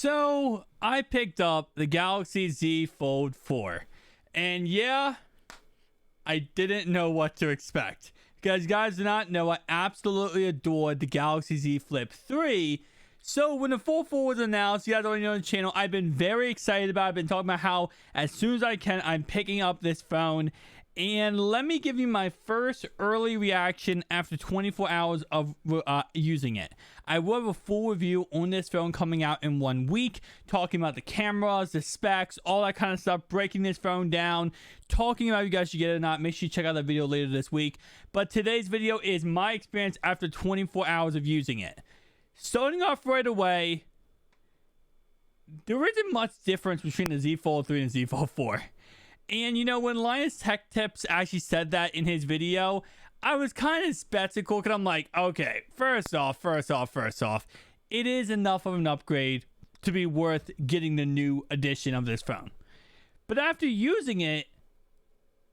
So I picked up the Galaxy Z Fold 4, and yeah, I didn't know what to expect. Because you guys do not know, I absolutely adored the Galaxy Z Flip 3. So when the Fold 4 was announced, you guys already know on the channel, I've been very excited about it. I've been talking about how as soon as I can, I'm picking up this phone. And let me give you my first early reaction after 24 hours of using it. I will have a full review on this phone coming out in 1 week, talking about the cameras, the specs, all that kind of stuff, breaking this phone down, talking about if you guys should get it or not. Make sure you check out that video later this week. But today's video is my experience after 24 hours of using it. Starting off right away, there isn't much difference between the Z Fold 3 and the Z Fold 4. And you know, when Linus Tech Tips actually said that in his video, I was kind of skeptical because I'm like, okay, first off, it is enough of an upgrade to be worth getting the new edition of this phone. But after using it,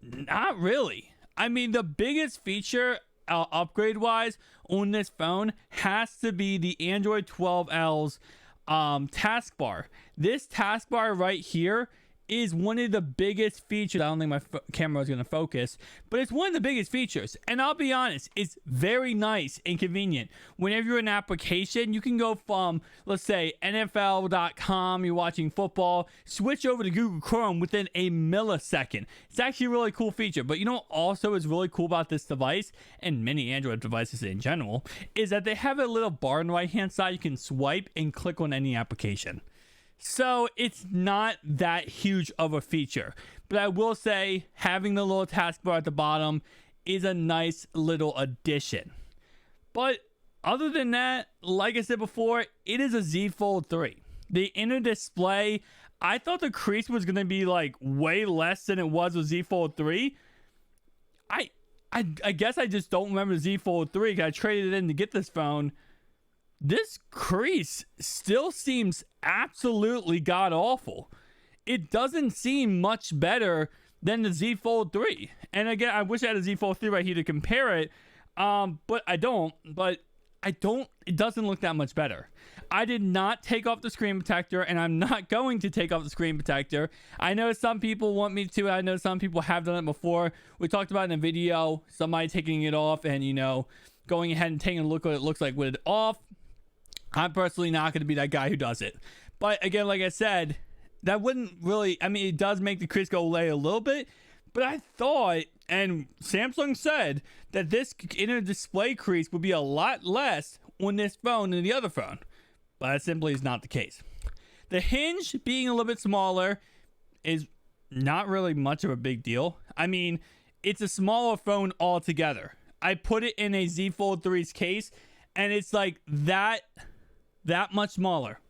not really. I mean, the biggest feature upgrade-wise on this phone has to be the Android 12L's taskbar. This taskbar right here is one of the biggest features. I don't think my camera is going to focus, but it's one of the biggest features. And I'll be honest, it's very nice and convenient. Whenever you're in an application, you can go from, let's say, NFL.com, you're watching football, switch over to Google Chrome within a millisecond. It's actually a really cool feature. But you know what also is really cool about this device, and many Android devices in general, is that they have a little bar on the right-hand side. You can swipe and click on any application. So it's not that huge of a feature, but I will say having the little taskbar at the bottom is a nice little addition. But other than that, like I said before, it is a Z Fold 3. The inner display, I thought the crease was going to be like way less than it was with Z Fold 3. I guess I just don't remember Z Fold 3 because I traded it in to get this phone. This crease still seems absolutely god-awful. It doesn't seem much better than the Z Fold 3. And again, I wish I had a Z Fold 3 right here to compare it, but I don't. It doesn't look that much better. I did not take off the screen protector, and I'm not going to take off the screen protector. I know some people want me to. I know some people have done it before. We talked about it in a video, somebody taking it off and, you know, going ahead and taking a look at what it looks like with it off. I'm personally not going to be that guy who does it. But again, like I said, that wouldn't really, I mean, it does make the crease go away a little bit, but I thought, and Samsung said, that this inner display crease would be a lot less on this phone than the other phone. But that simply is not the case. The hinge being a little bit smaller is not really much of a big deal. I mean, it's a smaller phone altogether. I put it in a Z Fold 3's case, and it's like that much smaller.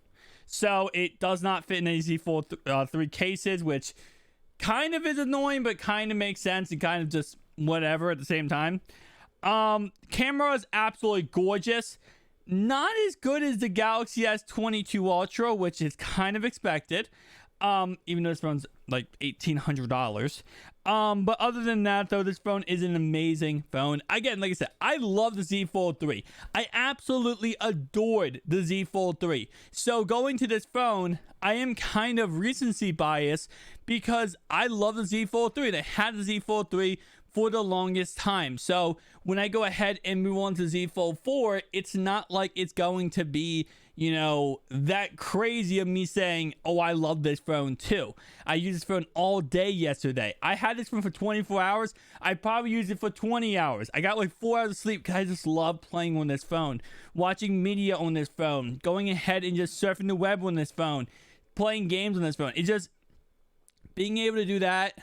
So it does not fit in a Z Fold 3 cases, which kind of is annoying, but kind of makes sense and kind of just whatever at the same time. Camera is absolutely gorgeous. Not as good as the Galaxy S22 Ultra, which is kind of expected. Even though this phone's like $1,800. But other than that, though, this phone is an amazing phone. Again, like I said, I love the Z Fold 3. I absolutely adored the Z Fold 3. So going to this phone, I am kind of recency biased because I love the Z Fold 3. They had the Z Fold 3 for the longest time. So when I go ahead and move on to Z Fold 4, it's not like it's going to be, you know, that crazy of me saying, oh, I love this phone too. I used this phone all day yesterday. I had this phone for 24 hours. I probably used it for 20 hours. I got like 4 hours of sleep because I just love playing on this phone, watching media on this phone, going ahead and just surfing the web on this phone, playing games on this phone. It's just being able to do that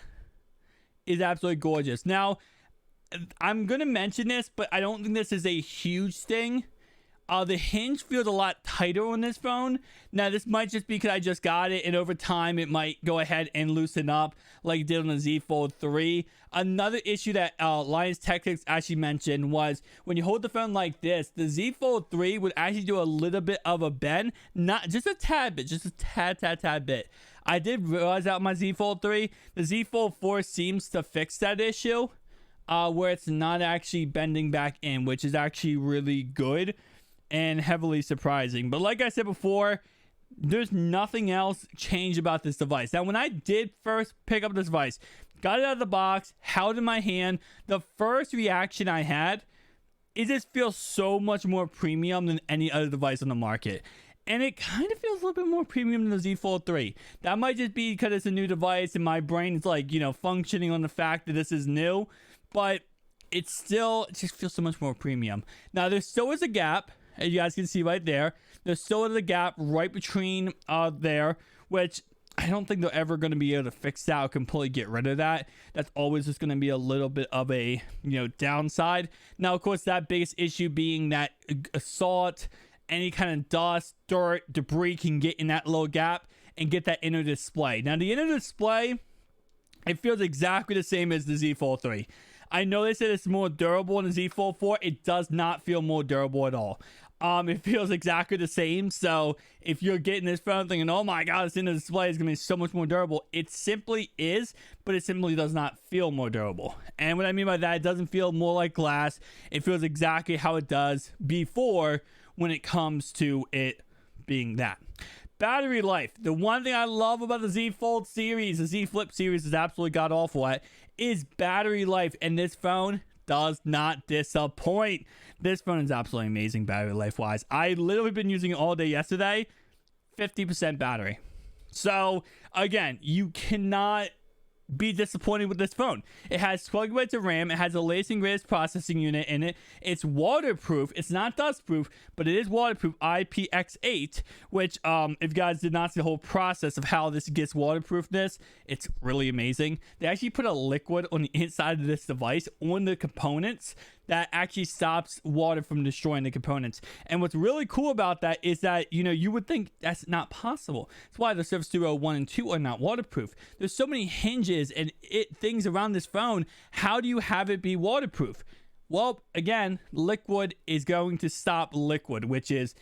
is absolutely gorgeous. Now, I'm going to mention this, but I don't think this is a huge thing. The hinge feels a lot tighter on this phone. Now, this might just be because I just got it, and over time, it might go ahead and loosen up like it did on the Z Fold 3. Another issue that Linus Tech Tips actually mentioned was when you hold the phone like this, the Z Fold 3 would actually do a little bit of a bend. Not just a tad bit, just a tad bit. I did realize that with my Z Fold 3. The Z Fold 4 seems to fix that issue, where it's not actually bending back in, which is actually really good and heavily surprising. But like I said before, There's nothing else changed about this device. Now, when I did first pick up this device, got it out of the box, held it in my hand, the first reaction I had, it just feels so much more premium than any other device on the market. And it kind of feels a little bit more premium than the Z Fold 3. That might just be because it's a new device and my brain is like, functioning on the fact that this is new. But it just feels so much more premium. Now, there still is a gap, as you guys can see right there. There's still a gap right between there, which I don't think they're ever going to be able to fix that or completely get rid of that. That's always just going to be a little bit of a, downside. Now, of course, that biggest issue being that salt, any kind of dust, dirt, debris can get in that little gap and get that inner display. Now, the inner display, it feels exactly the same as the Z Fold 3. I know they said it's more durable in the Z Fold 4. It does not feel more durable at all. It feels exactly the same. So if you're getting this phone thinking, oh my god, this inner display is going to be so much more durable, it simply is, but it simply does not feel more durable. And what I mean by that, it doesn't feel more like glass. It feels exactly how it does before when it comes to it being that. Battery life. The one thing I love about the Z Fold series, the Z Flip series is absolutely god awful at, is battery life. And this phone does not disappoint. This phone is absolutely amazing battery life wise. I literally been using it all day yesterday. 50% battery. So again, you cannot be disappointed with this phone. It has 12 gigabytes of RAM. It has the latest and greatest processing unit in it. It's waterproof. It's not dustproof, but it is waterproof, IPX8, which if you guys did not see the whole process of how this gets waterproofness, it's really amazing. They actually put a liquid on the inside of this device on the components that actually stops water from destroying the components. And what's really cool about that is that, you would think that's not possible. That's why the Surface Duo 1 and 2 are not waterproof. There's so many hinges and things around this phone. How do you have it be waterproof? Well, again, liquid is going to stop liquid, which is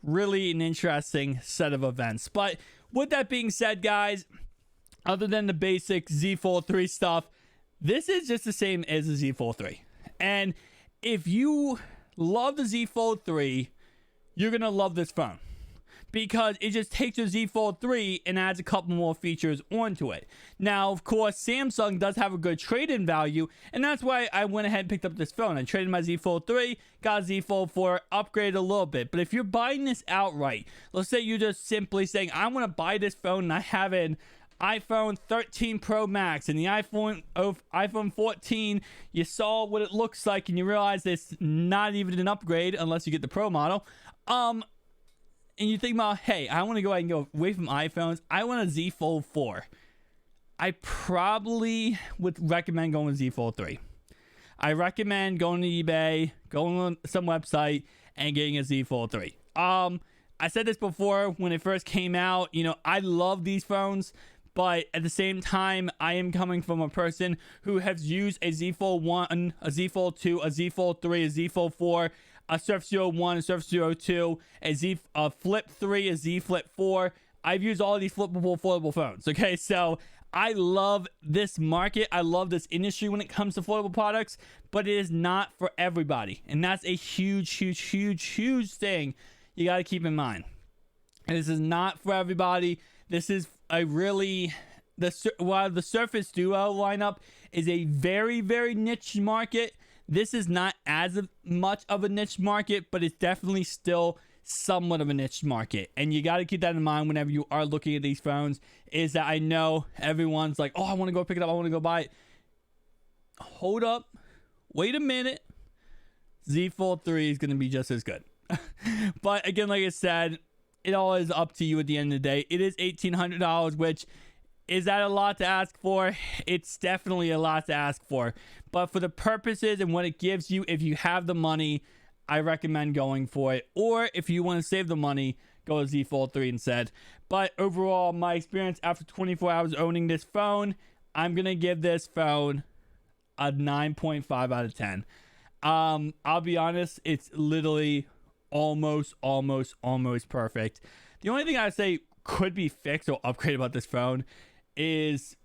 really an interesting set of events. But with that being said, guys, other than the basic Z Fold 3 stuff, this is just the same as the Z Fold 3. And if you love the Z Fold 3, you're going to love this phone. Because it just takes the Z Fold 3 and adds a couple more features onto it. Now, of course, Samsung does have a good trade-in value, and that's why I went ahead and picked up this phone. I traded my Z Fold 3, got a Z Fold 4, upgraded a little bit. But if you're buying this outright, let's say you're just simply saying, I want to buy this phone and I have an iPhone 13 Pro Max and the iPhone 14, you saw what it looks like and you realize it's not even an upgrade unless you get the Pro model. And you think about, hey, I want to go ahead and go away from iPhones. I want a Z Fold 4. I probably would recommend going with Z Fold 3. I recommend going to eBay, going on some website, and getting a Z Fold 3. I said this before when it first came out. I love these phones, but at the same time, I am coming from a person who has used a Z Fold 1, a Z Fold 2, a Z Fold 3, a Z Fold 4, a Surface Duo 1, a Surface Duo 2, a Flip 3, a Z Flip 4. I've used all of these flippable, foldable phones, okay? So I love this market. I love this industry when it comes to foldable products, but it is not for everybody. And that's a huge, huge, huge, huge thing you got to keep in mind. And this is not for everybody. This is while the Surface Duo lineup is a very, very niche market, this is not as much of a niche market, but it's definitely still somewhat of a niche market. And you got to keep that in mind whenever you are looking at these phones, is that I know everyone's like, oh, I want to go pick it up. I want to go buy it. Hold up. Wait a minute. Z Fold 3 is going to be just as good. But again, like I said, it all is up to you at the end of the day. It is $1,800, which is that a lot to ask for? It's definitely a lot to ask for. But for the purposes and what it gives you, if you have the money, I recommend going for it. Or if you want to save the money, go with Z Fold 3 instead. But overall, my experience after 24 hours owning this phone, I'm going to give this phone a 9.5 out of 10. I'll be honest, it's literally almost perfect. The only thing I'd say could be fixed or upgraded about this phone is,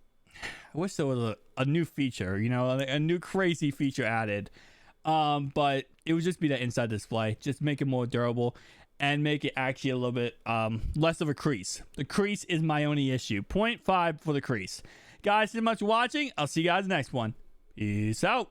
I wish there was a new feature, a new crazy feature added. But it would just be that inside display, just make it more durable. and make it actually a little bit less of a crease. The crease is my only issue. 0.5 for the crease. Guys, thank you so much for watching. I'll see you guys next one. Peace out.